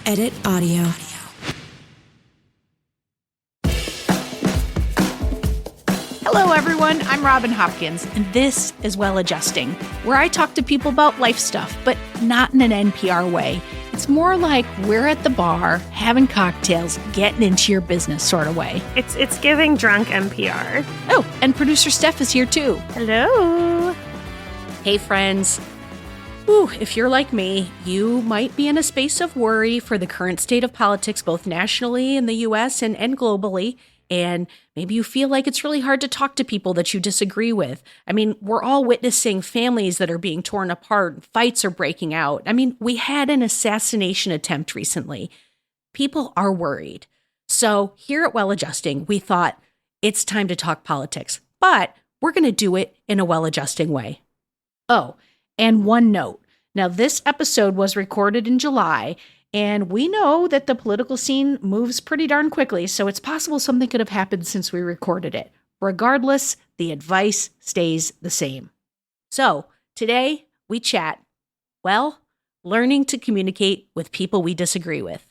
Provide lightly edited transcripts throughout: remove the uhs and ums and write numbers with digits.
Edit audio. Hello, everyone. I'm Robin Hopkins, and this is Well Adjusting, where I talk to people about life stuff, but not in an NPR way. It's more like we're at the bar, having cocktails, getting into your business sort of way. It's giving drunk NPR. Oh, and producer Steph is here too. Hello. Hey, friends. Ooh, if you're like me, you might be in a space of worry for the current state of politics, both nationally in the U.S. and globally. And maybe you feel like it's really hard to talk to people that you disagree with. I mean, we're all witnessing families that are being torn apart, fights are breaking out. I mean, we had an assassination attempt recently. People are worried. So here at Well Adjusting, we thought it's time to talk politics, but we're going to do it in a well-adjusting way. Oh, and one note. Now, this episode was recorded in July, and we know that the political scene moves pretty darn quickly, so it's possible something could have happened since we recorded it. Regardless, the advice stays the same. So, today we chat, well, learning to communicate with people we disagree with.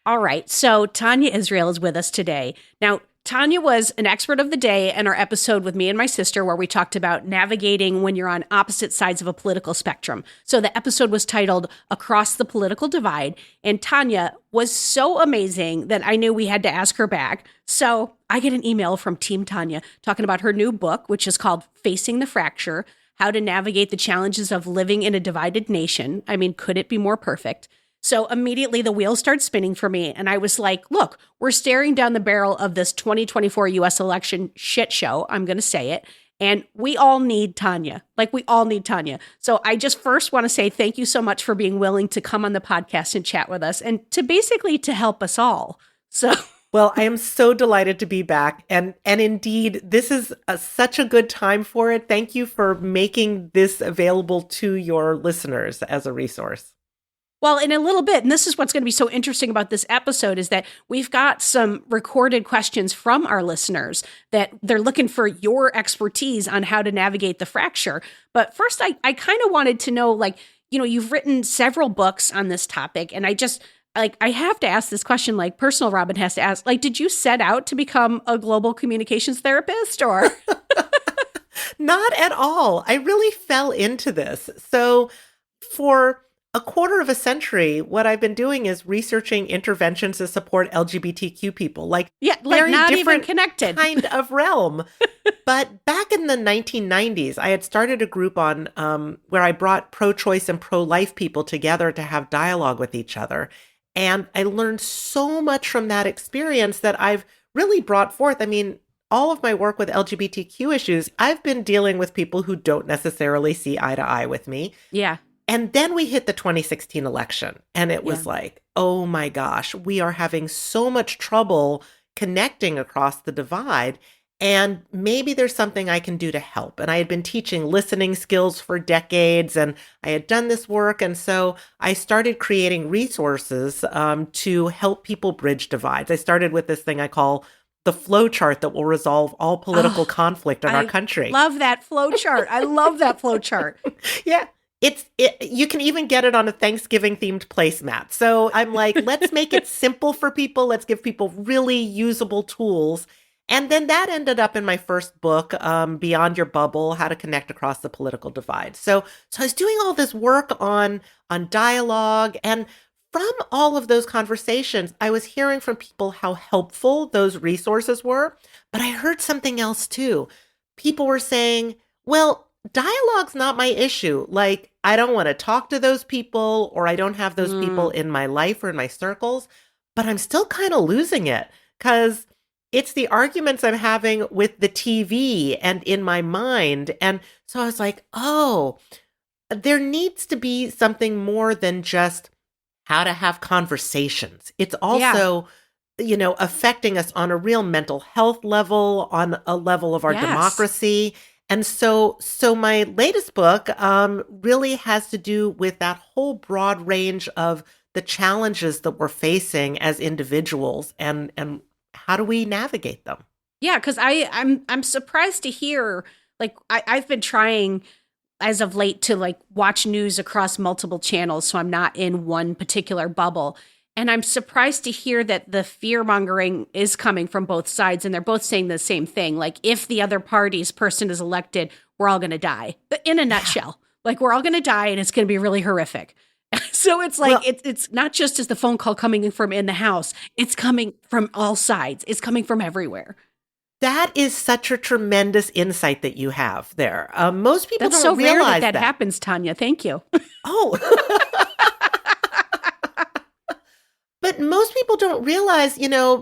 All right, so Tania Israel is with us today. Now, Tania was an expert of the day in our episode with me and my sister where we talked about navigating when you're on opposite sides of a political spectrum. So the episode was titled Across the Political Divide, and Tania was so amazing that I knew we had to ask her back. So I get an email from Team Tania talking about her new book, which is called Facing the Fracture, How to Navigate the Challenges of Living in a Divided Nation. I mean, could it be more perfect? So immediately the wheels started spinning for me. And I was like, look, we're staring down the barrel of this 2024 U.S. election shit show. I'm going to say it. And we all need Tania. We all need Tania. So I just first want to say thank you so much for being willing to come on the podcast and chat with us and to help us all. So. Well, I am so delighted to be back. And indeed, this is such a good time for it. Thank you for making this available to your listeners as a resource. Well, in a little bit, and this is what's going to be so interesting about this episode, is that we've got some recorded questions from our listeners that they're looking for your expertise on how to navigate the fracture. But first, I kind of wanted to know, you've written several books on this topic, and I just, I have to ask this question, personal Robin has to ask, did you set out to become a global communications therapist, or? Not at all. I really fell into this. So for a quarter of a century, what I've been doing is researching interventions to support LGBTQ people, very not different even connected kind of realm. But back in the 1990s, I had started a group on where I brought pro-choice and pro-life people together to have dialogue with each other. And I learned so much from that experience that I've really brought forth. I mean, all of my work with LGBTQ issues, I've been dealing with people who don't necessarily see eye to eye with me. Yeah. And then we hit the 2016 election, and it was oh my gosh, we are having so much trouble connecting across the divide, and maybe there's something I can do to help. And I had been teaching listening skills for decades, and I had done this work, and so I started creating resources to help people bridge divides. I started with this thing I call the flow chart that will resolve all political conflict in our country. Love that flow chart. I love that flow chart. Yeah. You can even get it on a Thanksgiving themed placemat. So I'm like, let's make it simple for people. Let's give people really usable tools. And then that ended up in my first book, Beyond Your Bubble, How to Connect Across the Political Divide. So I was doing all this work on dialogue. And from all of those conversations, I was hearing from people how helpful those resources were. But I heard something else too. People were saying, well, dialogue's not my issue. I don't want to talk to those people, or I don't have those people in my life or in my circles, but I'm still kind of losing it because it's the arguments I'm having with the TV and in my mind. And so I was like, oh, there needs to be something more than just how to have conversations. It's also, affecting us on a real mental health level, on a level of our democracy. And so my latest book really has to do with that whole broad range of the challenges that we're facing as individuals and how do we navigate them? Yeah, because I'm surprised to hear, I've been trying, as of late to like watch news across multiple channels, so I'm not in one particular bubble. And I'm surprised to hear that the fear mongering is coming from both sides, and they're both saying the same thing. Like, if the other party's person is elected, we're all going to die. In a nutshell, like, we're all going to die, and it's going to be really horrific. So it's like, it's not just as the phone call coming from in the house. It's coming from all sides. It's coming from everywhere. That is such a tremendous insight that you have there. Most people That's don't so rare realize that happens, Tanya. Thank you. Oh. But most people don't realize,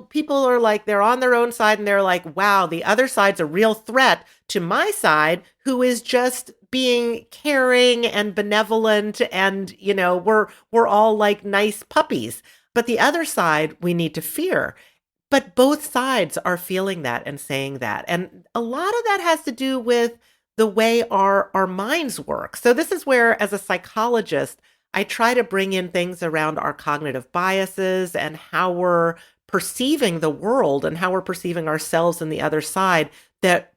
people are like, they're on their own side and they're like, wow, the other side's a real threat to my side, who is just being caring and benevolent. And, we're all like nice puppies. But the other side, we need to fear. But both sides are feeling that and saying that. And a lot of that has to do with the way our minds work. So this is where, as a psychologist, I try to bring in things around our cognitive biases and how we're perceiving the world and how we're perceiving ourselves and the other side that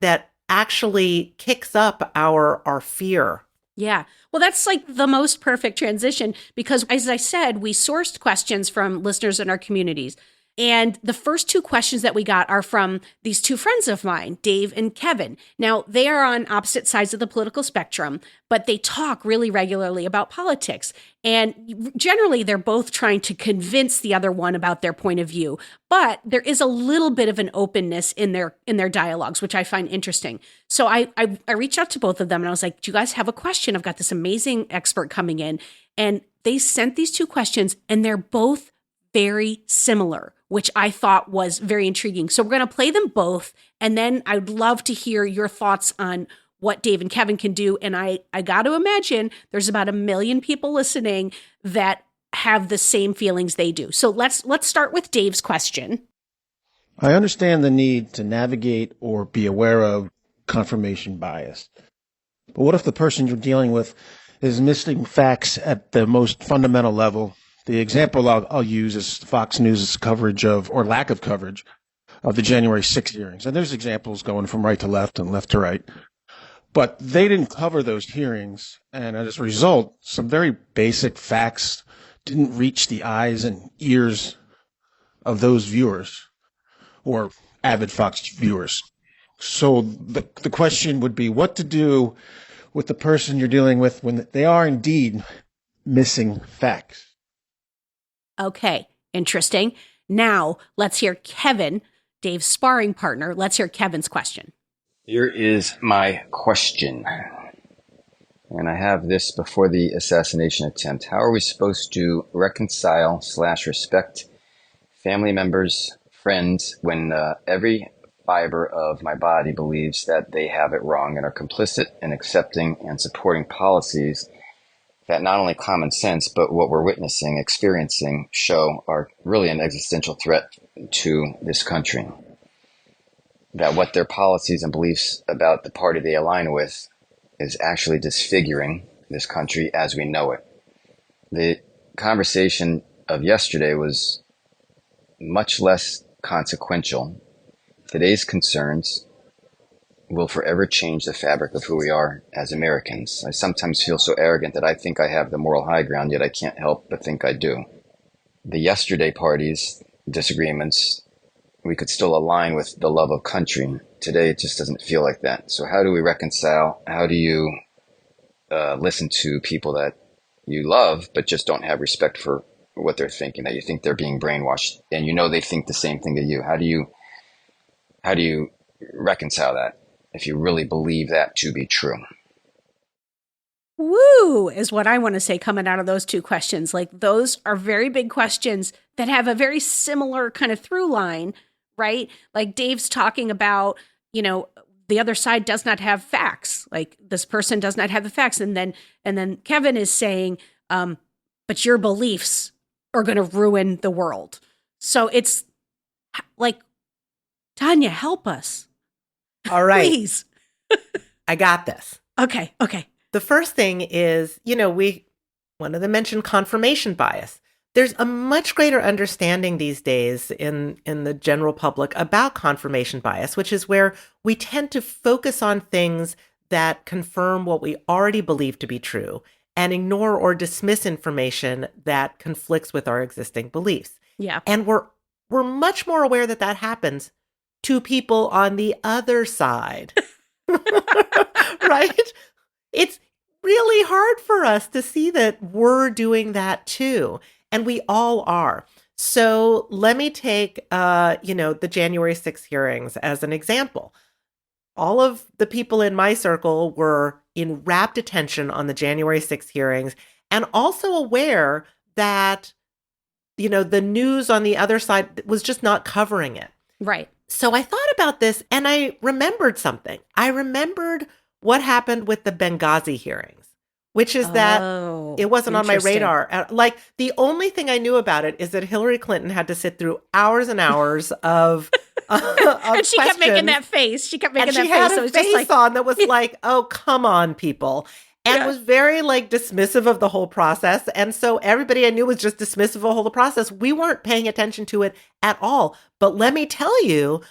actually kicks up our fear. Yeah. Well, that's like the most perfect transition because, as I said, we sourced questions from listeners in our communities. And the first two questions that we got are from these two friends of mine, Dave and Kevin. Now, they are on opposite sides of the political spectrum, but they talk really regularly about politics. And generally, they're both trying to convince the other one about their point of view. But there is a little bit of an openness in their dialogues, which I find interesting. So I reached out to both of them and I was like, do you guys have a question? I've got this amazing expert coming in. And they sent these two questions and they're both very similar, which I thought was very intriguing. So we're going to play them both. And then I'd love to hear your thoughts on what Dave and Kevin can do. And I got to imagine there's about 1 million people listening that have the same feelings they do. So let's start with Dave's question. I understand the need to navigate or be aware of confirmation bias. But what if the person you're dealing with is missing facts at the most fundamental level? The example I'll use is Fox News' coverage of, or lack of coverage, of the January 6th hearings. And there's examples going from right to left and left to right. But they didn't cover those hearings. And as a result, some very basic facts didn't reach the eyes and ears of those viewers or avid Fox viewers. So the question would be what to do with the person you're dealing with when they are indeed missing facts. Okay, interesting. Now let's hear Kevin, Dave's sparring partner. Let's hear Kevin's question. Here is my question. And I have this before the assassination attempt. How are we supposed to reconcile / respect family members, friends, when every fiber of my body believes that they have it wrong and are complicit in accepting and supporting policies that not only common sense, but what we're witnessing, experiencing, show are really an existential threat to this country? That what their policies and beliefs about the party they align with is actually disfiguring this country as we know it. The conversation of yesterday was much less consequential. Today's concerns will forever change the fabric of who we are as Americans. I sometimes feel so arrogant that I think I have the moral high ground, yet I can't help but think I do. The yesterday parties, disagreements, we could still align with the love of country. Today, it just doesn't feel like that. So how do we reconcile? How do you listen to people that you love, but just don't have respect for what they're thinking, that you think they're being brainwashed, and they think the same thing to you? How do you reconcile that if you really believe that to be true? Woo is what I want to say coming out of those two questions. Like, those are very big questions that have a very similar kind of through line, right? Like, Dave's talking about, the other side does not have facts. Like, this person does not have the facts. And then Kevin is saying, but your beliefs are going to ruin the world. So it's like, Tanya, help us. All right. Please. I got this. Okay. The first thing is, one of them mentioned confirmation bias. There's a much greater understanding these days in the general public about confirmation bias, which is where we tend to focus on things that confirm what we already believe to be true and ignore or dismiss information that conflicts with our existing beliefs. Yeah. And we're much more aware that that happens to people on the other side. Right? It's really hard for us to see that we're doing that too. And we all are. So let me take, the January 6th hearings as an example. All of the people in my circle were in rapt attention on the January 6th hearings and also aware that, the news on the other side was just not covering it. Right. So I thought about this and I remembered something. I remembered what happened with the Benghazi hearings, which is that it wasn't on my radar. Like the only thing I knew about it is that Hillary Clinton had to sit through hours and hours of and she kept making that face. She kept making that face. And she had so it a was just face on that was like, oh, come on, people. And was very dismissive of the whole process. And so everybody I knew was just dismissive of the whole process. We weren't paying attention to it at all. But let me tell you,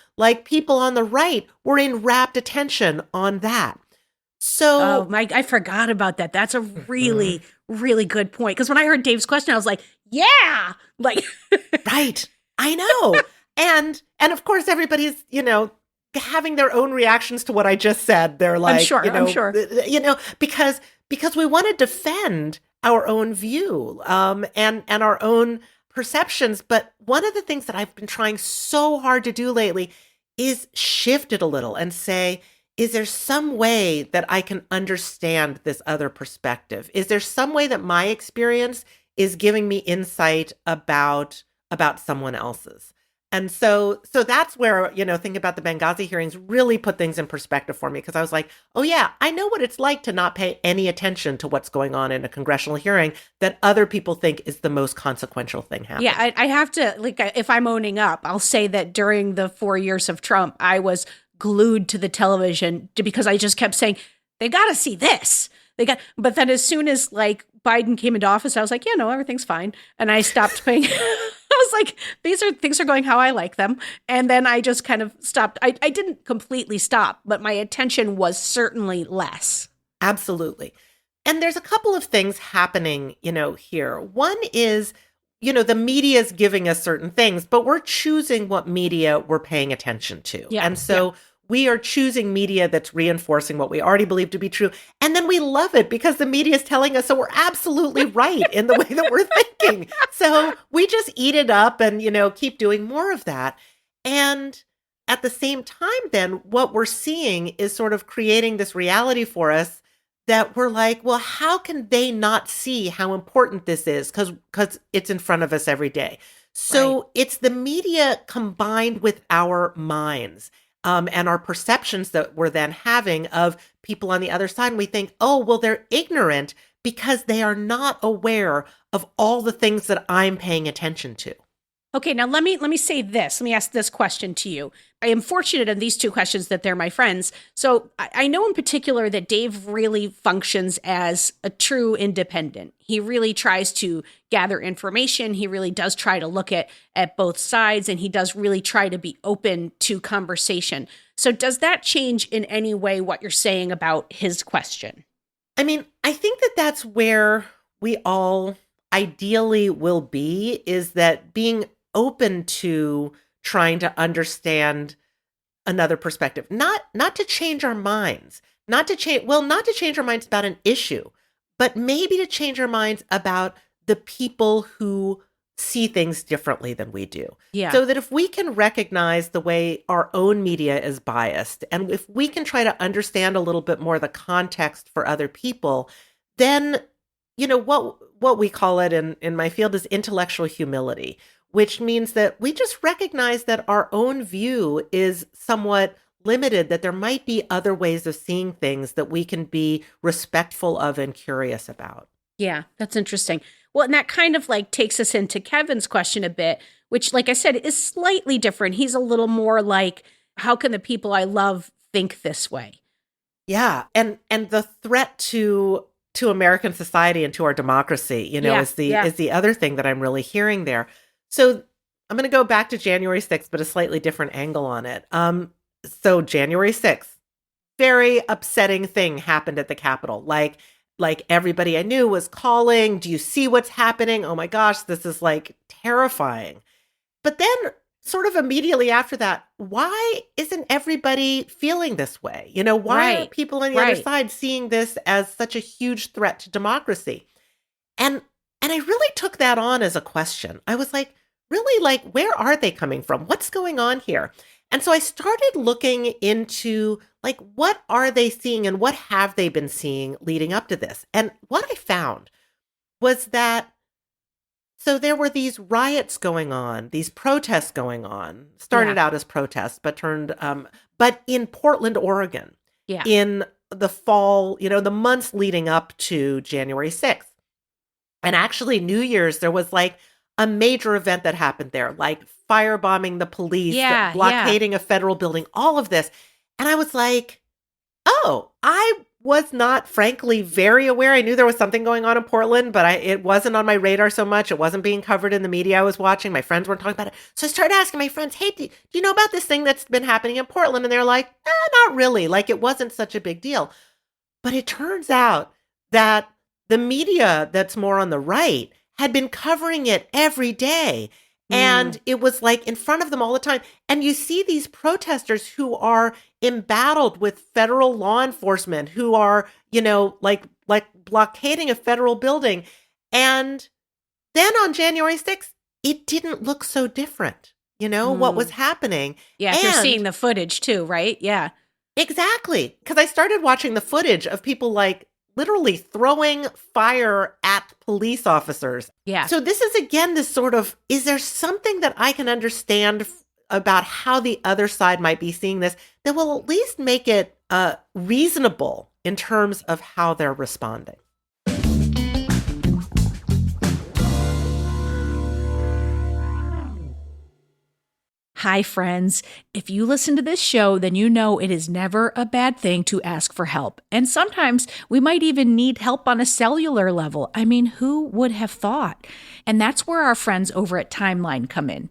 people on the right were in rapt attention on that. So I forgot about that. That's a really, really good point. Because when I heard Dave's question, I was like, yeah, right. I know. And of course, everybody's, having their own reactions to what I just said. They're like, I'm sure. Because we want to defend our own view and our own perceptions. But one of the things that I've been trying so hard to do lately is shift it a little and say, is there some way that I can understand this other perspective? Is there some way that my experience is giving me insight about someone else's? And so that's where, thinking about the Benghazi hearings really put things in perspective for me, because I was like, oh yeah, I know what it's like to not pay any attention to what's going on in a congressional hearing that other people think is the most consequential thing happening. Yeah, I have to, if I'm owning up, I'll say that during the 4 years of Trump, I was glued to the television because I just kept saying, they got to see this. But then as soon as Biden came into office, I was like, yeah, no, everything's fine. And I stopped paying. I was like, things are going how I like them. And then I just kind of stopped. I didn't completely stop, but my attention was certainly less. Absolutely. And there's a couple of things happening, here. One is, the media is giving us certain things, but we're choosing what media we're paying attention to. Yeah, and so we are choosing media that's reinforcing what we already believe to be true. And then we love it because the media is telling us so we're absolutely right in the way that we're thinking. So we just eat it up and, keep doing more of that. And at the same time, then what we're seeing is sort of creating this reality for us that we're like, well, how can they not see how important this is? Because it's in front of us every day. So It's the media combined with our minds. And our perceptions that we're then having of people on the other side. And we think, oh, well, they're ignorant because they are not aware of all the things that I'm paying attention to. Okay, now let me say this. Let me ask this question to you. I am fortunate in these two questions that they're my friends. So I know in particular that Dave really functions as a true independent. He really tries to gather information. He really does try to look at both sides, and he does really try to be open to conversation. So does that change in any way what you're saying about his question? I mean, I think that that's where we all ideally will be, is that being open to trying to understand another perspective, not to change our minds, not to change our minds about an issue, but maybe to change our minds about the people who see things differently than we do. Yeah. So that if we can recognize the way our own media is biased, and if we can try to understand a little bit more the context for other people, then, what we call it in my field is intellectual humility, which means that we just recognize that our own view is somewhat limited, that there might be other ways of seeing things that we can be respectful of and curious about. Yeah, that's interesting. Well, and that kind of takes us into Kevin's question a bit, which, like I said, is slightly different. He's a little more like, how can the people I love think this way? Yeah. And the threat to American society and to our democracy, is the other thing that I'm really hearing there. So I'm going to go back to January 6th, but a slightly different angle on it. So January 6th, very upsetting thing happened at the Capitol. Like everybody I knew was calling, do you see what's happening? Oh my gosh, this is like terrifying. But then sort of immediately after that, why isn't everybody feeling this way? Why are people on the other side seeing this as such a huge threat to democracy? And I really took that on as a question. I was like, really, like, where are they coming from? What's going on here? And so I started looking into, like, what are they seeing and what have they been seeing leading up to this? And what I found was that, so there were these riots going on, these protests going on, started out as protests, but but in Portland, Oregon, in the fall, the months leading up to January 6th. And actually New Year's, there was like a major event that happened there, like firebombing the police, blockading a federal building, all of this. And I was like, oh, I was not, frankly, very aware. I knew there was something going on in Portland, but it wasn't on my radar so much. It wasn't being covered in the media I was watching. My friends weren't talking about it. So I started asking my friends, hey, do you know about this thing that's been happening in Portland? And they're like, not really. Like, it wasn't such a big deal. But it turns out that the media that's more on the right had been covering it every day. And it was like in front of them all the time. And you see these protesters who are embattled with federal law enforcement, who are, like blockading a federal building. And then on January 6th, it didn't look so different, what was happening. Yeah, you're seeing the footage too, right? Yeah. Exactly. Because I started watching the footage of people like literally throwing fire at police officers. Yeah. So this is, again, this sort of, is there something that I can understand about how the other side might be seeing this that will at least make it reasonable in terms of how they're responding? Hi, friends. If you listen to this show, then you know it is never a bad thing to ask for help. And sometimes we might even need help on a cellular level. I mean, who would have thought? And that's where our friends over at Timeline come in.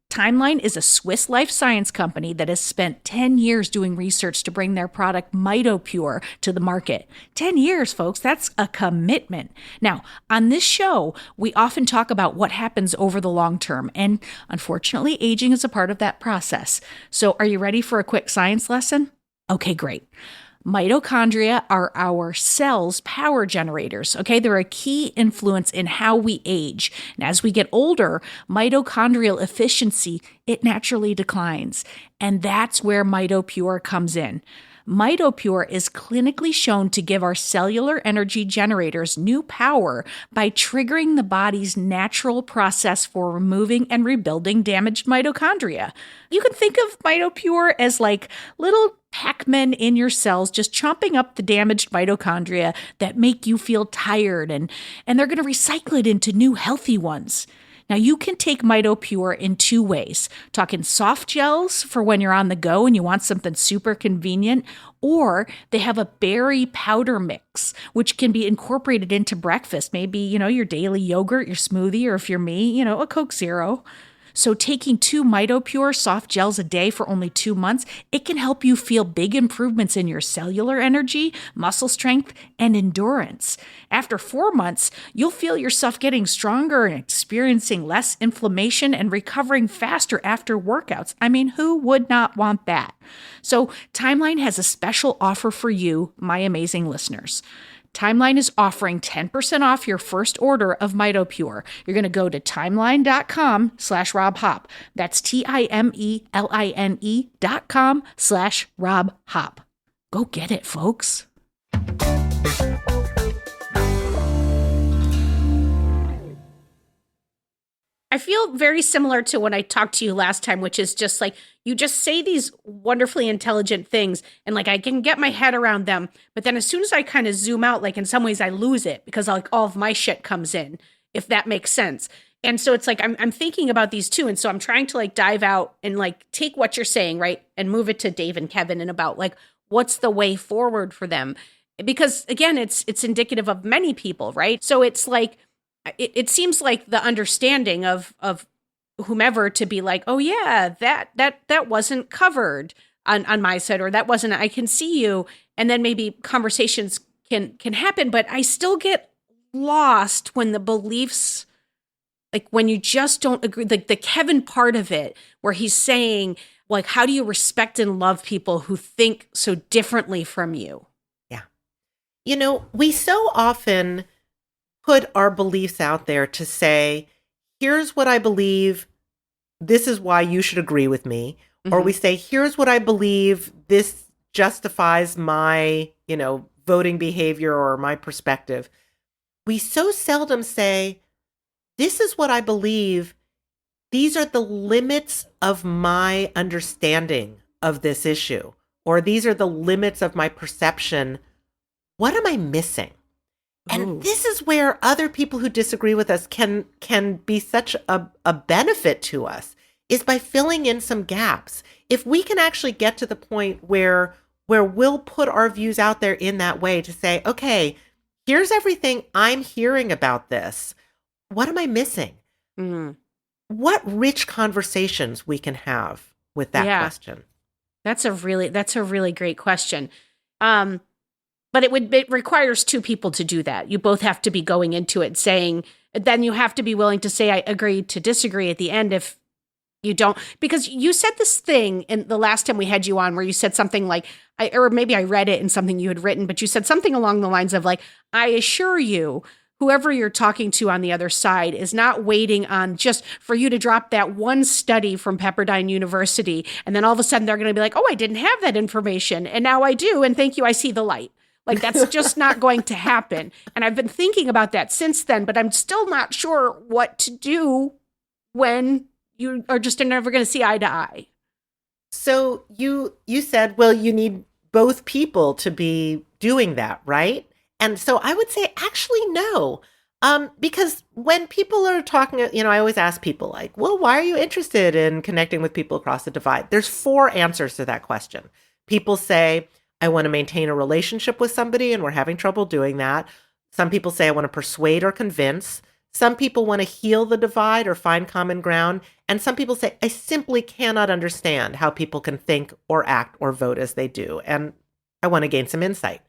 Timeline is a Swiss life science company that has spent 10 years doing research to bring their product MitoPure to the market. 10 years, folks, that's a commitment. Now, on this show, we often talk about what happens over the long term, and unfortunately, aging is a part of that process. So are you ready for a quick science lesson? Okay, great. Mitochondria are our cells' power generators, okay? They're a key influence in how we age. And as we get older, mitochondrial efficiency, it naturally declines. And that's where MitoPure comes in. MitoPure is clinically shown to give our cellular energy generators new power by triggering the body's natural process for removing and rebuilding damaged mitochondria. You can think of MitoPure as like little Pac-Men in your cells just chomping up the damaged mitochondria that make you feel tired, and they're going to recycle it into new healthy ones. Now, you can take MitoPure in two ways. Talking soft gels for when you're on the go and you want something super convenient, or they have a berry powder mix, which can be incorporated into breakfast. Maybe, your daily yogurt, your smoothie, or if you're me, a Coke Zero. So taking 2 MitoPure soft gels a day for only 2 months, it can help you feel big improvements in your cellular energy, muscle strength, and endurance. After 4 months, you'll feel yourself getting stronger and experiencing less inflammation and recovering faster after workouts. I mean, who would not want that? So Timeline has a special offer for you, my amazing listeners. Timeline is offering 10% off your first order of MitoPure. You're going to go to timeline.com/RobHop. That's TIMELINE.com/RobHop. Go get it, folks. I feel very similar to when I talked to you last time, which is just like, you just say these wonderfully intelligent things and like I can get my head around them. But then as soon as I kind of zoom out, like in some ways I lose it because like all of my shit comes in, if that makes sense. And so it's like, I'm thinking about these too. And so I'm trying to like dive out and like take what you're saying, right? And move it to Dave and Kevin and about like, what's the way forward for them? Because again, it's indicative of many people, right? So it's like, it seems like the understanding of whomever to be like, oh yeah, that wasn't covered. on my side, or that wasn't, I can see you. And then maybe conversations can happen, but I still get lost when the beliefs, like when you just don't agree, like the Kevin part of it, where he's saying, like, how do you respect and love people who think so differently from you? Yeah. We so often put our beliefs out there to say, here's what I believe. This is why you should agree with me. Or we say, here's what I believe. This justifies my, voting behavior or my perspective. We so seldom say, this is what I believe. These are the limits of my understanding of this issue, or these are the limits of my perception. What am I missing? And this is where other people who disagree with us can be such a benefit to us, is by filling in some gaps. If we can actually get to the point where we'll put our views out there in that way to say, okay, here's everything I'm hearing about this. What am I missing? What rich conversations we can have with that question. That's a really great question. But it requires two people to do that. You both have to be going into it saying, then you have to be willing to say, I agree to disagree at the end if you don't. Because you said this thing in the last time we had you on where you said something like, or maybe I read it in something you had written, but you said something along the lines of like, I assure you, whoever you're talking to on the other side is not waiting on just for you to drop that one study from Pepperdine University. And then all of a sudden they're going to be like, oh, I didn't have that information. And now I do. And thank you. I see the light. Like, that's just not going to happen. And I've been thinking about that since then, but I'm still not sure what to do when you are just never going to see eye to eye. So you said, well, you need both people to be doing that, right? And so I would say, actually, no. Because when people are talking, I always ask people like, well, why are you interested in connecting with people across the divide? There's 4 answers to that question. People say, I want to maintain a relationship with somebody and we're having trouble doing that. Some people say, I want to persuade or convince. Some people want to heal the divide or find common ground. And some people say, I simply cannot understand how people can think or act or vote as they do. And I want to gain some insight.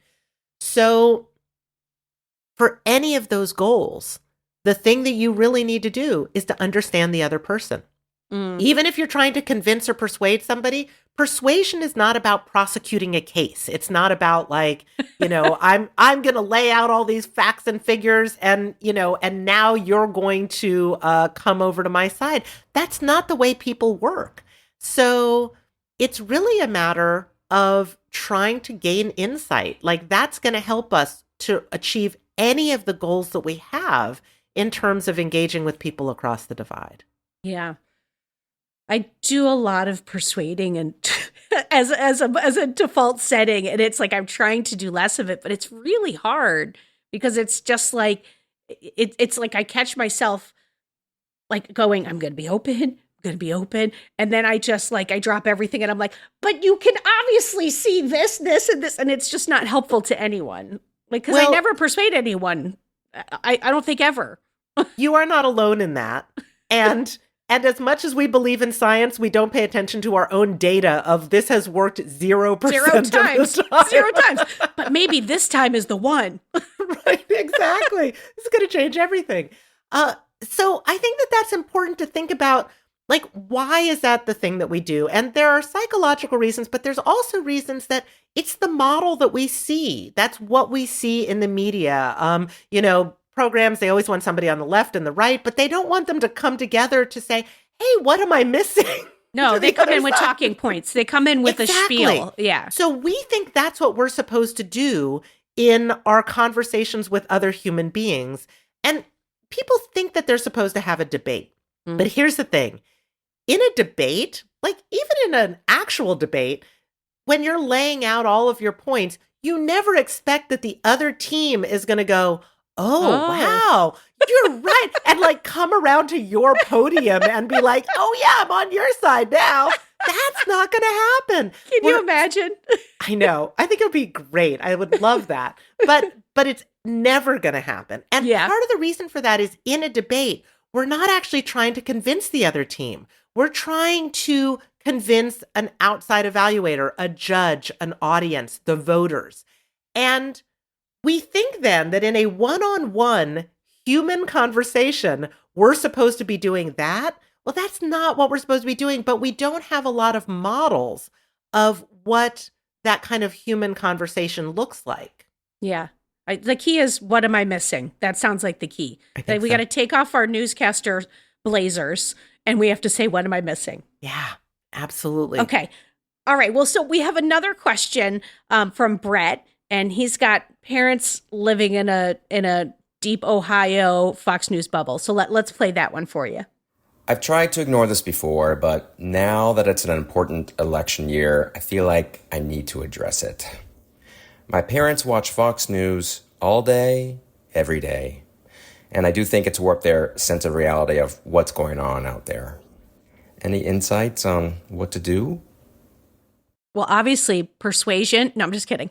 So for any of those goals, the thing that you really need to do is to understand the other person. Even if you're trying to convince or persuade somebody, persuasion is not about prosecuting a case. It's not about like, I'm going to lay out all these facts and figures and now you're going to come over to my side. That's not the way people work. So it's really a matter of trying to gain insight. Like, that's going to help us to achieve any of the goals that we have in terms of engaging with people across the divide. Yeah. I do a lot of persuading and as a default setting. And it's like, I'm trying to do less of it, but it's really hard because it's just like, it's like I catch myself like going, I'm going to be open. And then I just like, I drop everything and I'm like, but you can obviously see this, and this. And it's just not helpful to anyone. Like, because I never persuade anyone. I don't think ever. You are not alone in that. And as much as we believe in science, we don't pay attention to our own data of this has worked 0% Zero times. But maybe this time is the one. Right, exactly. This is going to change everything. So I think that that's important to think about, like, why is that the thing that we do? And there are psychological reasons, but there's also reasons that it's the model that we see. That's what we see in the media. Programs, they always want somebody on the left and the right, but they don't want them to come together to say, hey, what am I missing? No, they come in with talking points. They come in with a spiel. Yeah. So we think that's what we're supposed to do in our conversations with other human beings. And people think that they're supposed to have a debate. But here's the thing. In a debate, like even in an actual debate, when you're laying out all of your points, you never expect that the other team is going to go, oh, wow, you're right. And like come around to your podium and be like, oh yeah, I'm on your side now. That's not going to happen. Can you imagine? I know. I think it would be great. I would love that. But it's never going to happen. And part of the reason for that is in a debate, we're not actually trying to convince the other team. We're trying to convince an outside evaluator, a judge, an audience, the voters. And we think then that in a one-on-one human conversation, we're supposed to be doing that. Well, that's not what we're supposed to be doing, but we don't have a lot of models of what that kind of human conversation looks like. Yeah. The key is, what am I missing? That sounds like the key. I That think we so. got to take off our newscaster blazers and we have to say, what am I missing? Yeah, absolutely. Okay. All right. Well, so we have another question from Brett, and he's got parents living in a deep Ohio Fox News bubble. So let's play that one for you. I've tried to ignore this before, but now that it's an important election year, I feel like I need to address it. My parents watch Fox News all day, every day, and I do think it's warped their sense of reality of what's going on out there. Any insights on what to do? Well, obviously, persuasion. No, I'm just kidding.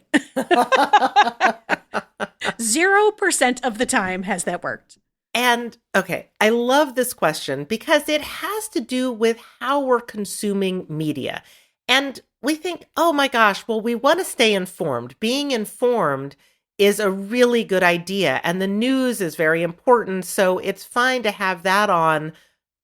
0% of the time has that worked. And okay, I love this question because it has to do with how we're consuming media. And we think, oh my gosh, well, we want to stay informed. Being informed is a really good idea. And the news is very important. So it's fine to have that on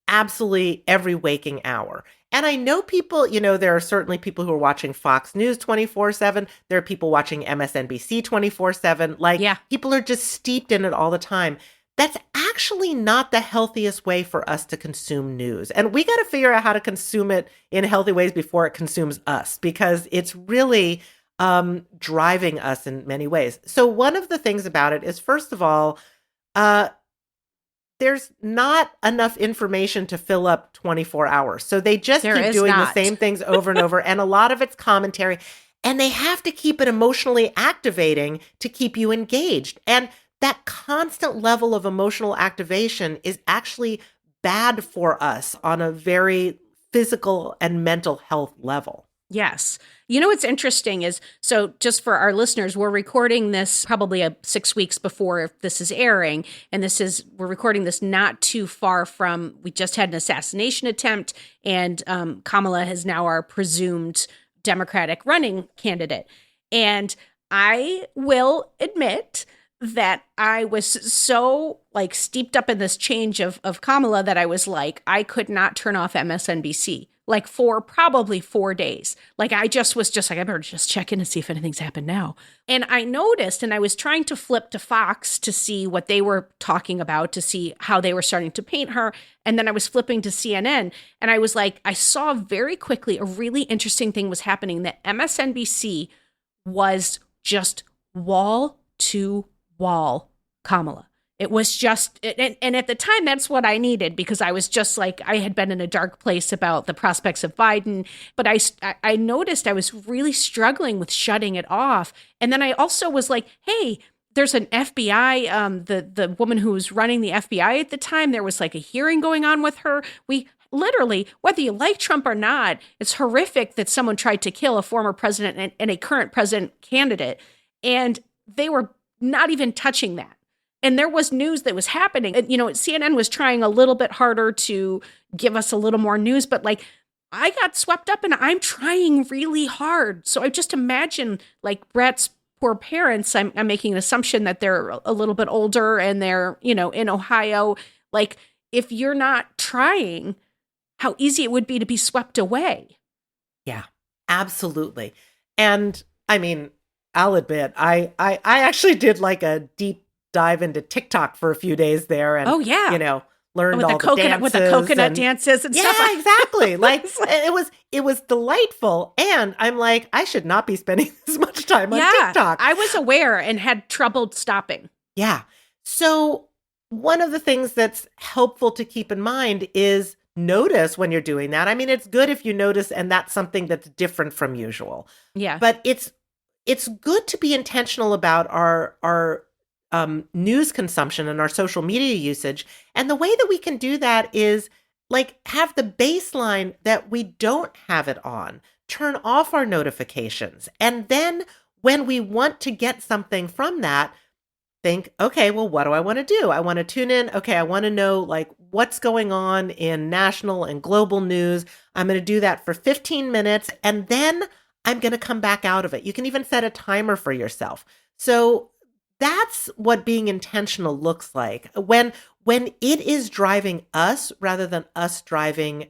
absolutely every waking hour. And I know people, there are certainly people who are watching Fox News 24/7. There are people watching MSNBC 24/7. Yeah. People are just steeped in it all the time. That's actually not the healthiest way for us to consume news. And we got to figure out how to consume it in healthy ways before it consumes us, because it's really driving us in many ways. So one of the things about it is, first of all, there's not enough information to fill up 24 hours. So they just keep doing the same things over and over. And a lot of it's commentary. And they have to keep it emotionally activating to keep you engaged. And that constant level of emotional activation is actually bad for us on a very physical and mental health level. Yes. You know what's interesting is, so just for our listeners, we're recording this probably 6 weeks before this is airing. And we're recording this not too far from, we just had an assassination attempt, and Kamala is now our presumed Democratic running candidate. And I will admit that I was so steeped up in this change of Kamala that I was like, I could not turn off MSNBC for probably 4 days. I just was I better just check in and see if anything's happened now. And I noticed, and I was trying to flip to Fox to see what they were talking about, to see how they were starting to paint her. And then I was flipping to CNN, and I was like, I saw very quickly a really interesting thing was happening, that MSNBC was just wall to wall Kamala. It was just, and at the time, that's what I needed, because I was just I had been in a dark place about the prospects of Biden, but I noticed I was really struggling with shutting it off. And then I also was like, hey, there's an FBI, the woman who was running the FBI at the time, there was a hearing going on with her. We literally, whether you like Trump or not, it's horrific that someone tried to kill a former president and a current president candidate. And they were not even touching that. And there was news that was happening. CNN was trying a little bit harder to give us a little more news, but I got swept up, and I'm trying really hard. So I just imagine Brett's poor parents, I'm making an assumption that they're a little bit older and they're, in Ohio. If you're not trying, how easy it would be to be swept away. Yeah, absolutely. And I mean, I'll admit, I actually did a deep dive into TikTok for a few days there, and learned all the dances with the coconut dances and stuff. Yeah, exactly. it was delightful, and I'm like, I should not be spending this much time on TikTok. I was aware and had trouble stopping. Yeah. So one of the things that's helpful to keep in mind is notice when you're doing that. I mean, it's good if you notice, and that's something that's different from usual. Yeah. But it's good to be intentional about our news consumption and our social media usage. And the way that we can do that is have the baseline that we don't have it on, turn off our notifications. And then when we want to get something from that, think, okay, well, what do I want to do? I want to tune in. Okay, I want to know what's going on in national and global news. I'm going to do that for 15 minutes, and then I'm going to come back out of it. You can even set a timer for yourself. So that's what being intentional looks like. When it is driving us rather than us driving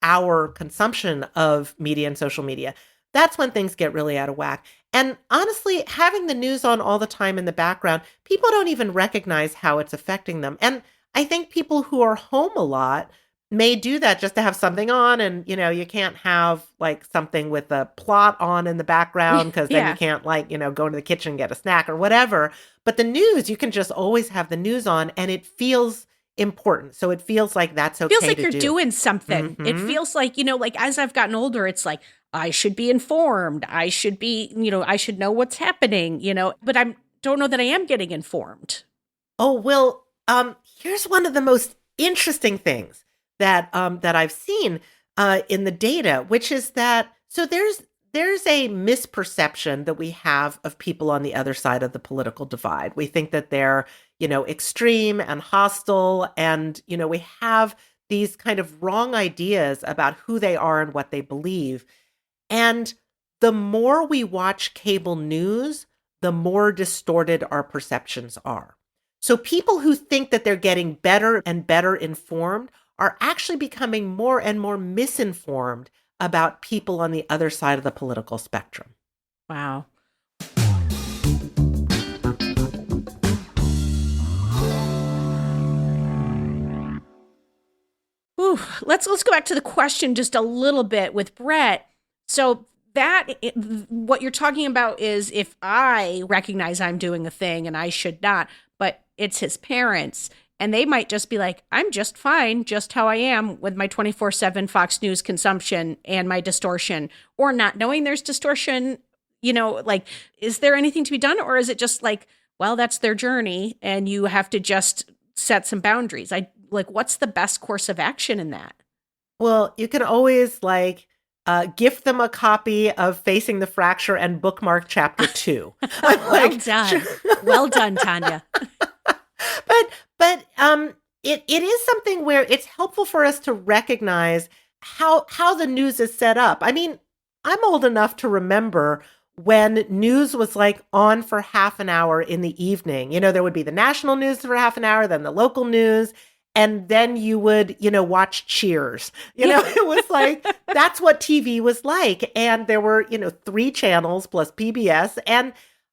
our consumption of media and social media, that's when things get really out of whack. And honestly, having the news on all the time in the background, people don't even recognize how it's affecting them. And I think people who are home a lot may do that just to have something on. And, you can't have like something with a plot on in the background because then you can't go into the kitchen and get a snack or whatever. But the news, you can just always have the news on and it feels important. So it feels like that's okay. It feels like you're doing something. It feels like, as I've gotten older, it's like, I should be informed. I should be, I should know what's happening, but I don't know that I am getting informed. Oh, well, here's one of the most interesting things that I've seen in the data, which is that, so there's a misperception that we have of people on the other side of the political divide. We think that they're, extreme and hostile, and, we have these kind of wrong ideas about who they are and what they believe. And the more we watch cable news, the more distorted our perceptions are. So people who think that they're getting better and better informed are actually becoming more and more misinformed about people on the other side of the political spectrum. Wow. Ooh, let's go back to the question just a little bit with Brett. So what you're talking about is if I recognize I'm doing a thing and I should not, but it's his parents, and they might just be like, I'm just fine, just how I am with my 24/7 Fox News consumption and my distortion, or not knowing there's distortion, is there anything to be done? Or is it just like, well, that's their journey and you have to just set some boundaries? What's the best course of action in that? Well, you can always gift them a copy of Facing the Fracture and bookmark chapter 2. Well done. Well done, Tanya. But it is something where it's helpful for us to recognize how the news is set up. I mean, I'm old enough to remember when news was on for half an hour in the evening. There would be the national news for half an hour, then the local news. And then you would, watch Cheers. It was that's what TV was like. And there were, 3 channels plus PBS. And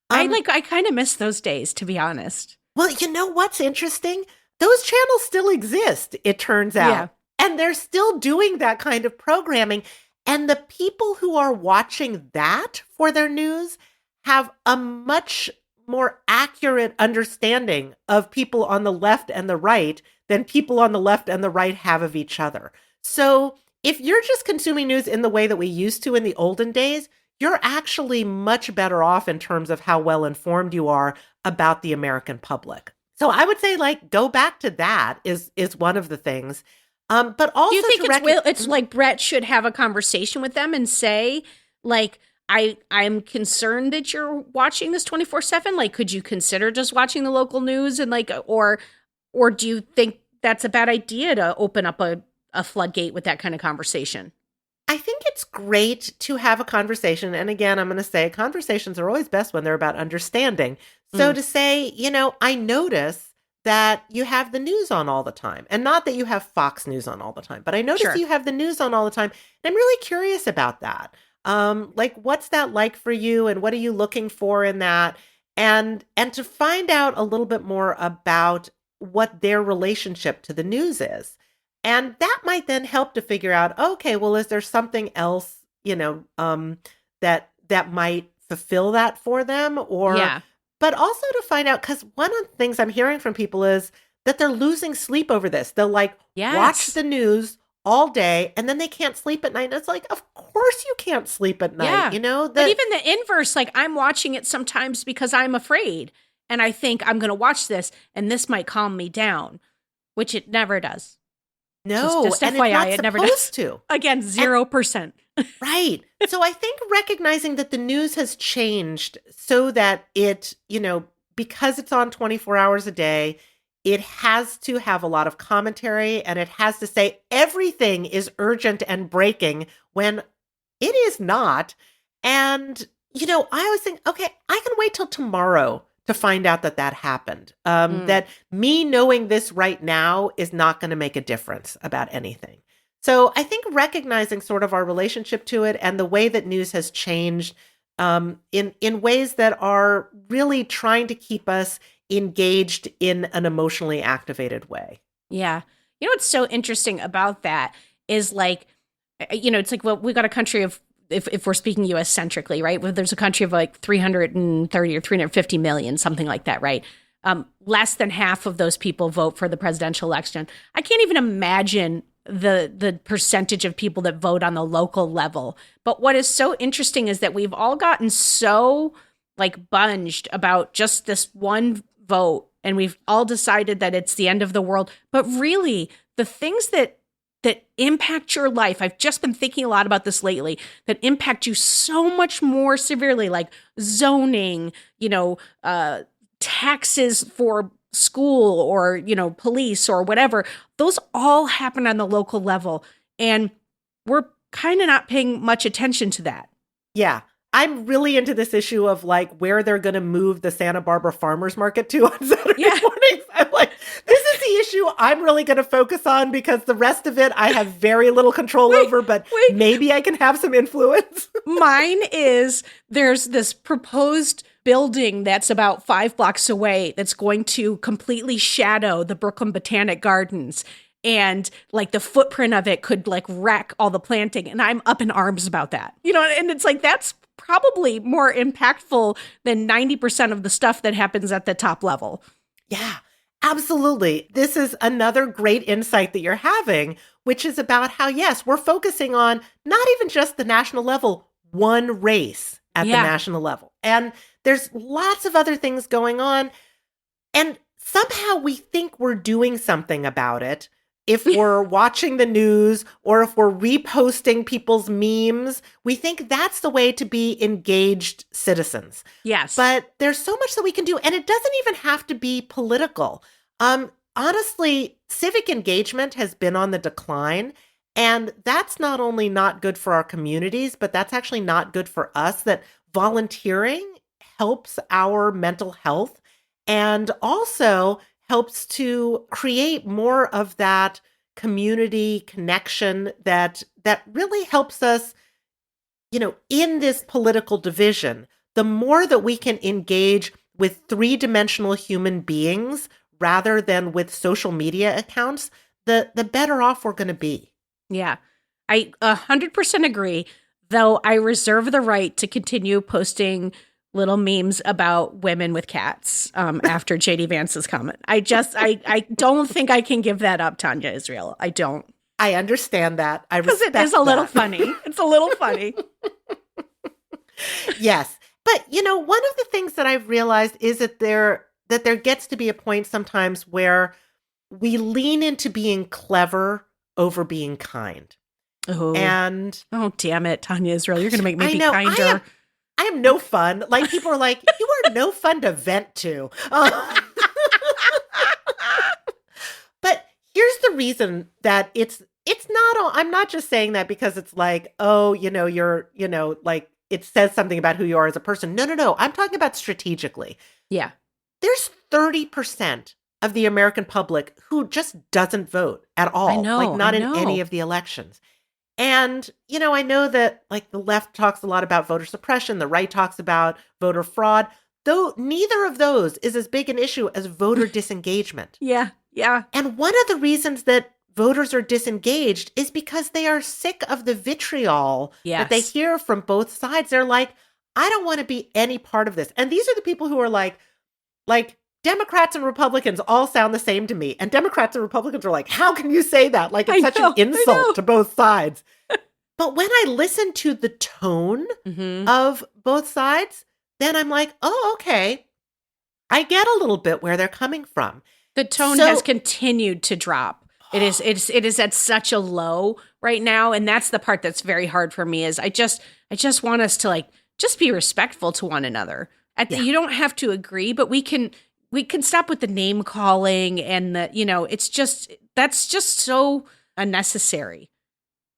I kind of miss those days, to be honest. Well, what's interesting? Those channels still exist, it turns out. Yeah. And they're still doing that kind of programming. And the people who are watching that for their news have a much more accurate understanding of people on the left and the right than people on the left and the right have of each other. So if you're just consuming news in the way that we used to in the olden days, you're actually much better off in terms of how well informed you are about the American public. So I would say go back to that is one of the things. But also, do you think it's like Brett should have a conversation with them and say, I'm concerned that you're watching this 24/7. Could you consider just watching the local news and or do you think that's a bad idea to open up a floodgate with that kind of conversation? I think it's great to have a conversation. And again, I'm going to say conversations are always best when they're about understanding. So to say, I notice that you have the news on all the time, and not that you have Fox News on all the time, but I notice you have the news on all the time. And I'm really curious about that. What's that like for you, and what are you looking for in that? And to find out a little bit more about what their relationship to the news is. And that might then help to figure out, okay, well, is there something else, that might fulfill that for them? But also to find out, because one of the things I'm hearing from people is that they're losing sleep over this. They'll watch the news all day and then they can't sleep at night. And it's of course you can't sleep at night, But even the inverse, I'm watching it sometimes because I'm afraid. And I think I'm going to watch this and this might calm me down, which it never does. No, just and FYI, it's it never not does. supposed to. Again, 0%. Right. So I think recognizing that the news has changed so that it, because it's on 24 hours a day, it has to have a lot of commentary, and it has to say everything is urgent and breaking when it is not. And, I always think, okay, I can wait till tomorrow to find out that happened. That me knowing this right now is not going to make a difference about anything. So I think recognizing sort of our relationship to it and the way that news has changed in ways that are really trying to keep us engaged in an emotionally activated way. Yeah. What's so interesting about that is it's like, well, we got a country of, if we're speaking U.S. centrically, right? Well, there's a country of like 330 or 350 million, something like that, right? Less than half of those people vote for the presidential election. I can't even imagine the percentage of people that vote on the local level. But what is so interesting is that we've all gotten so bunged about just this one vote, and we've all decided that it's the end of the world. But really, the things that impact your life, I've just been thinking a lot about this lately, that impact you so much more severely, like zoning, taxes for school or, police or whatever, those all happen on the local level. And we're kind of not paying much attention to that. Yeah. I'm really into this issue of where they're going to move the Santa Barbara Farmers Market to on Saturday mornings. I'm like, this is the issue I'm really going to focus on because the rest of it I have very little control over, but maybe I can have some influence. Mine is there's this proposed building that's about 5 blocks away that's going to completely shadow the Brooklyn Botanic Gardens. And the footprint of it could wreck all the planting. And I'm up in arms about that, and it's that's probably more impactful than 90% of the stuff that happens at the top level. Yeah, absolutely. This is another great insight that you're having, which is about how, yes, we're focusing on not even just the national level, one race at the national level. And there's lots of other things going on. And somehow we think we're doing something about it. If we're watching the news or if we're reposting people's memes, we think that's the way to be engaged citizens. Yes. But there's so much that we can do, and it doesn't even have to be political. Honestly, civic engagement has been on the decline, and that's not only not good for our communities, but that's actually not good for us, that volunteering helps our mental health and also helps to create more of that community connection that really helps us, in this political division. The more that we can engage with three-dimensional human beings rather than with social media accounts, the better off we're going to be. Yeah, I 100% agree, though I reserve the right to continue posting little memes about women with cats after JD Vance's comment. I don't think I can give that up, Tania Israel. I don't. I understand that. I respect that. Because it is a little funny. It's a little funny. Yes. But, one of the things that I've realized is that there gets to be a point sometimes where we lean into being clever over being kind. Oh, damn it, Tania Israel. You're going to make me be kinder. I am no fun. People are like, you are no fun to vent to. But here's the reason that it's not, I'm not just saying that because it's you're, it says something about who you are as a person. No. I'm talking about strategically. Yeah. There's 30% of the American public who just doesn't vote at all. I know. Not in any of the elections. And, I know that the left talks a lot about voter suppression. The right talks about voter fraud, though neither of those is as big an issue as voter disengagement. Yeah. And one of the reasons that voters are disengaged is because they are sick of the vitriol that they hear from both sides. They're like, I don't want to be any part of this. And these are the people who are like Democrats and Republicans all sound the same to me. And Democrats and Republicans are like, how can you say that? It's such an insult to both sides. But when I listen to the tone of both sides, then I'm like, oh, okay. I get a little bit where they're coming from. The tone has continued to drop. It is at such a low right now. And that's the part that's very hard for me is I just want us to just be respectful to one another. You don't have to agree, but we can we can stop with the name calling and that's just so unnecessary.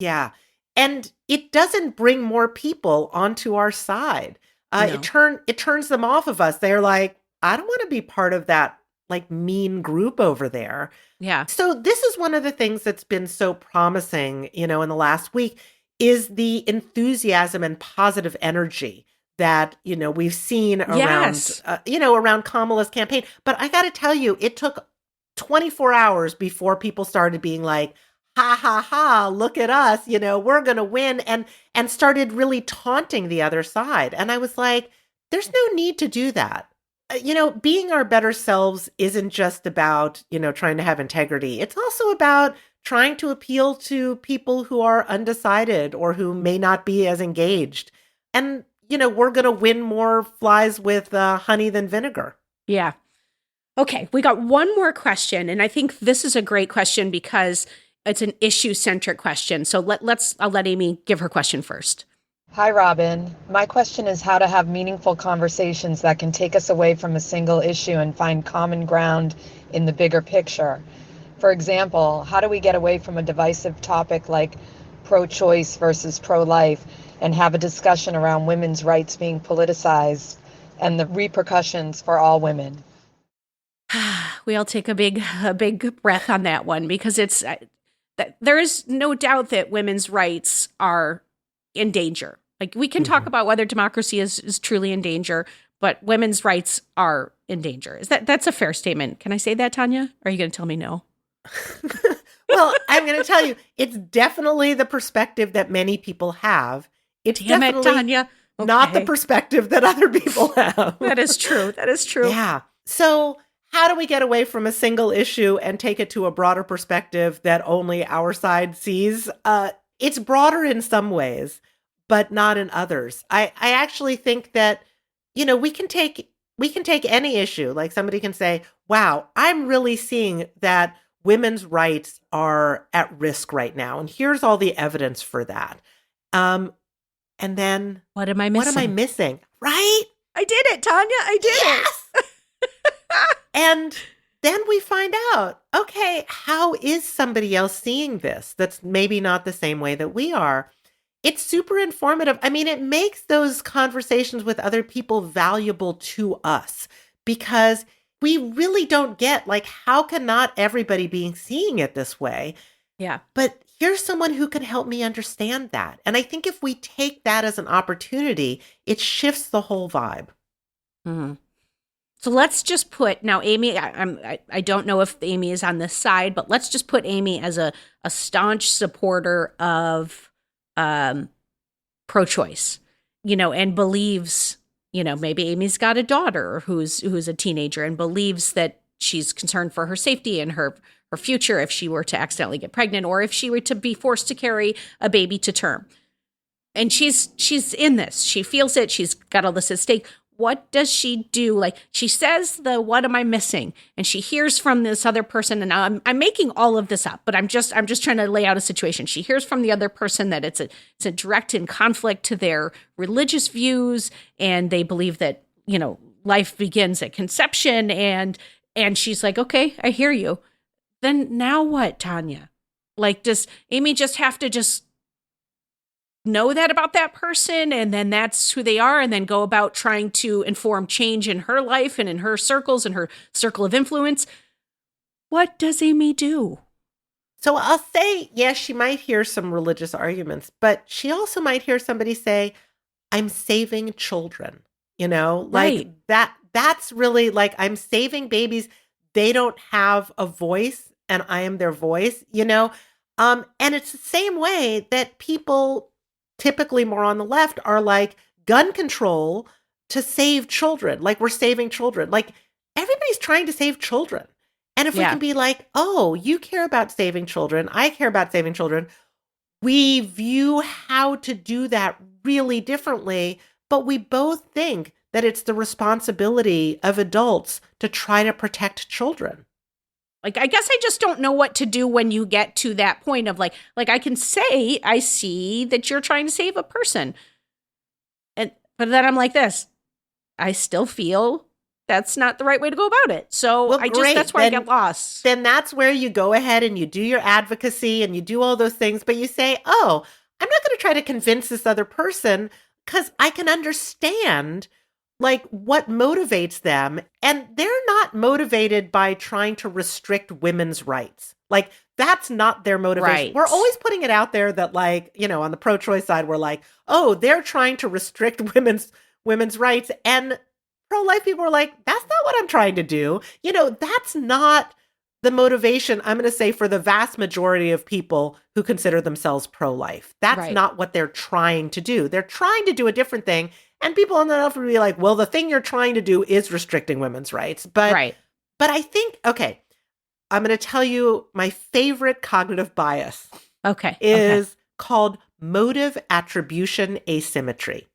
Yeah. And it doesn't bring more people onto our side. No. It turns them off of us. They're like, I don't want to be part of that like mean group over there. Yeah. So this is one of the things that's been so promising, in the last week is the enthusiasm and positive energy that, we've seen around, Yes. Around Kamala's campaign. But I got to tell you, it took 24 hours before people started being like, ha ha ha, look at us, we're going to win, and started really taunting the other side. And I was like, there's no need to do that. Being our better selves isn't just about, trying to have integrity. It's also about trying to appeal to people who are undecided or who may not be as engaged. And, we're going to win more flies with honey than vinegar. Yeah. Okay, we got one more question, and I think this is a great question because it's an issue-centric question. So I'll let Amy give her question first. Hi, Robin. My question is how to have meaningful conversations that can take us away from a single issue and find common ground in the bigger picture. For example, how do we get away from a divisive topic like pro-choice versus pro-life and have a discussion around women's rights being politicized and the repercussions for all women? We all take a big breath on that one because there is no doubt that women's rights are in danger. Like we can talk about whether democracy is truly in danger, but women's rights are in danger. That's a fair statement? Can I say that, Tanya? Or are you going to tell me no? Well, I'm going to tell you, it's definitely the perspective that many people have. It's Damn it, definitely Tanya. Okay. not the perspective that other people have. That is true. That is true. Yeah. So how do we get away from a single issue and take it to a broader perspective that only our side sees? It's broader in some ways, but not in others. I actually think that, we can take any issue. Like somebody can say, wow, I'm really seeing that women's rights are at risk right now. And here's all the evidence for that. And then what am I missing? Right? I did it, Tanya. I did it. And then we find out, okay, how is somebody else seeing this that's maybe not the same way that we are? It's super informative. I mean, it makes those conversations with other people valuable to us because we really don't get, like, how can not everybody be seeing it this way? Yeah. But here's someone who can help me understand that. And I think if we take that as an opportunity, it shifts the whole vibe. Mm-hmm. So let's just put, now Amy, I don't know if Amy is on this side, but let's just put Amy as a staunch supporter of pro-choice, and believes, maybe Amy's got a daughter who's a teenager and believes that she's concerned for her safety and her future if she were to accidentally get pregnant or if she were to be forced to carry a baby to term. And she's in this. She feels it. She's got all this at stake. What does she do? Like she says what am I missing? And she hears from this other person. And now I'm making all of this up, but I'm just trying to lay out a situation. She hears from the other person that it's a direct in conflict to their religious views. And they believe that, life begins at conception. And she's like, okay, I hear you. Then now what, Tanya? Like, does Amy just have to just know that about that person and then that's who they are and then go about trying to inform change in her life and in her circles and her circle of influence? What does Amy do? So I'll say, yes, she might hear some religious arguments, but she also might hear somebody say, I'm saving children, like right. That's really like, I'm saving babies. They don't have a voice and I am their voice, and it's the same way that people typically more on the left are like gun control to save children. Like we're saving children. Like everybody's trying to save children. And if we can be like, oh, you care about saving children. I care about saving children. We view how to do that really differently, but we both think that it's the responsibility of adults to try to protect children. Like, I guess I just don't know what to do when you get to that point of like I can say, I see that you're trying to save a person. But then I'm like this, I still feel that's not the right way to go about it. So Well, great. that's where I get lost. Then that's where you go ahead and you do your advocacy and you do all those things, but you say, oh, I'm not going to try to convince this other person because I can understand like what motivates them. And they're not motivated by trying to restrict women's rights. Like that's not their motivation. Right. We're always putting it out there that like, on the pro-choice side, we're like, oh, they're trying to restrict women's rights. And pro-life people are like, that's not what I'm trying to do. That's not the motivation, I'm going to say, for the vast majority of people who consider themselves pro-life. That's Right. not what they're trying to do. They're trying to do a different thing. And people on the left would be like, well, the thing you're trying to do is restricting women's rights. But I think, okay, I'm going to tell you my favorite cognitive bias is called motive attribution asymmetry.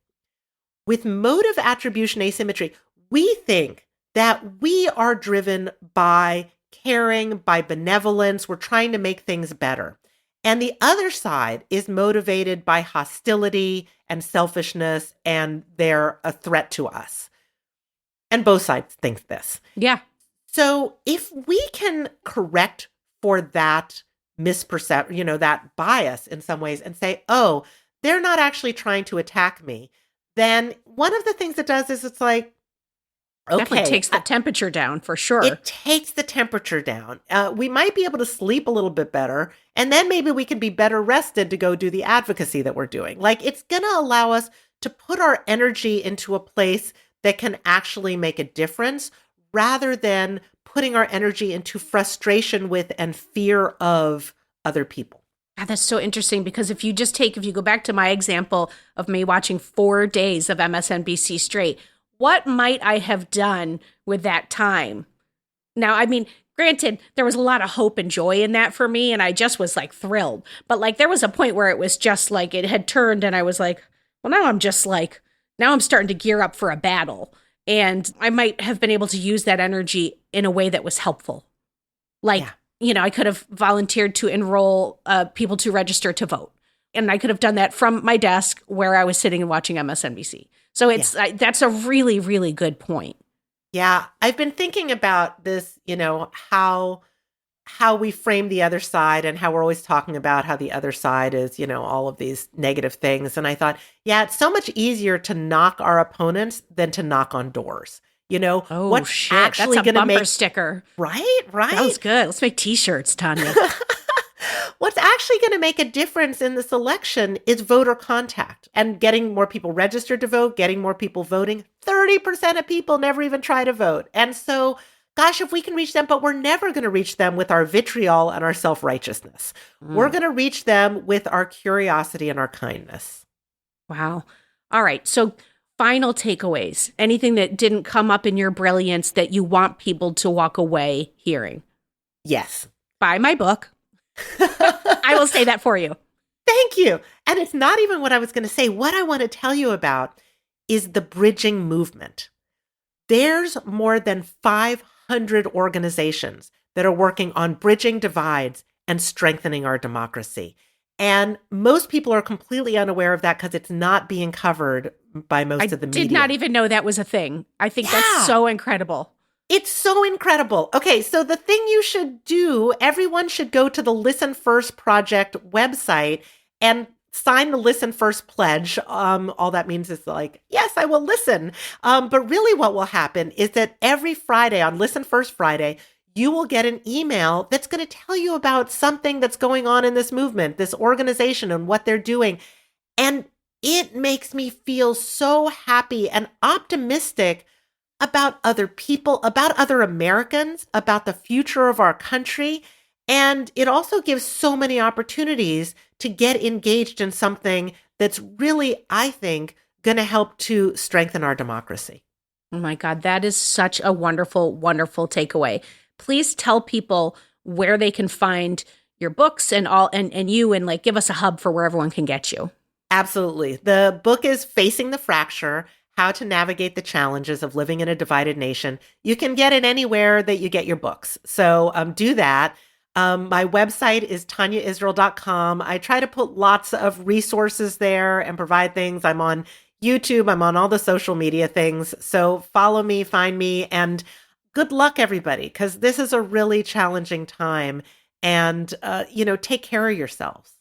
With motive attribution asymmetry, we think that we are driven by caring, by benevolence. We're trying to make things better. And the other side is motivated by hostility and selfishness, and they're a threat to us. And both sides think this. Yeah. So if we can correct for that misperception, that bias in some ways and say, oh, they're not actually trying to attack me, then one of the things it does is it's like, okay. Definitely takes the temperature down for sure. It takes the temperature down. We might be able to sleep a little bit better, and then maybe we can be better rested to go do the advocacy that we're doing. Like it's going to allow us to put our energy into a place that can actually make a difference rather than putting our energy into frustration with and fear of other people. God, that's so interesting because if you go back to my example of me watching 4 days of MSNBC straight, what might I have done with that time? Now, I mean, granted, there was a lot of hope and joy in that for me, and I just was like thrilled. But like there was a point where it was just like it had turned, and I was like, well, now I'm starting to gear up for a battle. And I might have been able to use that energy in a way that was helpful. Like, I could have volunteered to enroll people to register to vote. And I could have done that from my desk where I was sitting and watching MSNBC. So that's a really, really good point. Yeah. I've been thinking about this, how we frame the other side and how we're always talking about how the other side is, all of these negative things. And I thought, it's so much easier to knock our opponents than to knock on doors. What's shit. Actually that's a bumper sticker. Right. That was good. Let's make t-shirts, Tania. What's actually going to make a difference in this election is voter contact and getting more people registered to vote, getting more people voting. 30% of people never even try to vote. And so, gosh, if we can reach them, but we're never going to reach them with our vitriol and our self-righteousness. We're going to reach them with our curiosity and our kindness. Wow. All right. So final takeaways, anything that didn't come up in your brilliance that you want people to walk away hearing? Yes. Buy my book. I will say that for you. Thank you. And it's not even what I was going to say. What I want to tell you about is the bridging movement. There's more than 500 organizations that are working on bridging divides and strengthening our democracy. And most people are completely unaware of that because it's not being covered by most of the media. I did not even know that was a thing. I think that's so incredible. It's so incredible. Okay, so the thing you should do, everyone should go to the Listen First Project website and sign the Listen First pledge. All that means is like, yes, I will listen. But really what will happen is that every Friday on Listen First Friday, you will get an email that's going to tell you about something that's going on in this movement, this organization and what they're doing. And it makes me feel so happy and optimistic about other people, about other Americans, about the future of our country. And it also gives so many opportunities to get engaged in something that's really, I think, going to help to strengthen our democracy. Oh my God, that is such a wonderful, wonderful takeaway. Please tell people where they can find your books and you, and like give us a hub for where everyone can get you. Absolutely. The book is Facing the Fracture: How to Navigate the Challenges of Living in a Divided Nation. You can get it anywhere that you get your books. So do that. My website is taniaisrael.com. I try to put lots of resources there and provide things. I'm on YouTube. I'm on all the social media things. So follow me, find me, and good luck, everybody, because this is a really challenging time. And, take care of yourselves.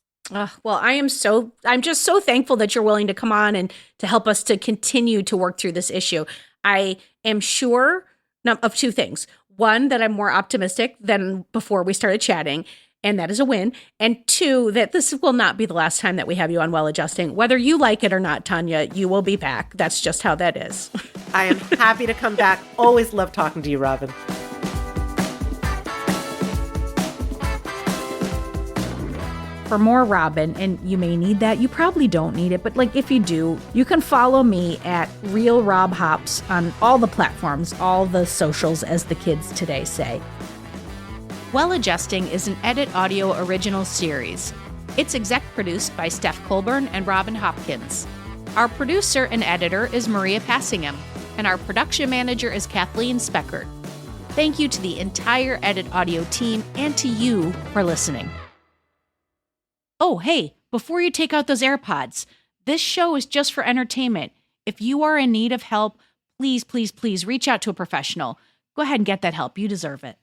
Well, I'm just so thankful that you're willing to come on and to help us to continue to work through this issue. I am sure of two things. One, that I'm more optimistic than before we started chatting, and that is a win. And two, that this will not be the last time that we have you on Well Adjusting. Whether you like it or not, Tania, you will be back. That's just how that is. I am happy to come back. Always love talking to you, Robin. For more Robin, and you may need that, you probably don't need it, but if you do, you can follow me at Real Rob Hops on all the platforms, all the socials, as the kids today say. Well Adjusting is an Edit Audio original series. It's exec produced by Steph Colburn and Robin Hopkins. Our producer and editor is Maria Passingham, and our production manager is Kathleen Speckert. Thank you to the entire Edit Audio team and to you for listening. Oh, hey, before you take out those AirPods, this show is just for entertainment. If you are in need of help, please, please, please reach out to a professional. Go ahead and get that help. You deserve it.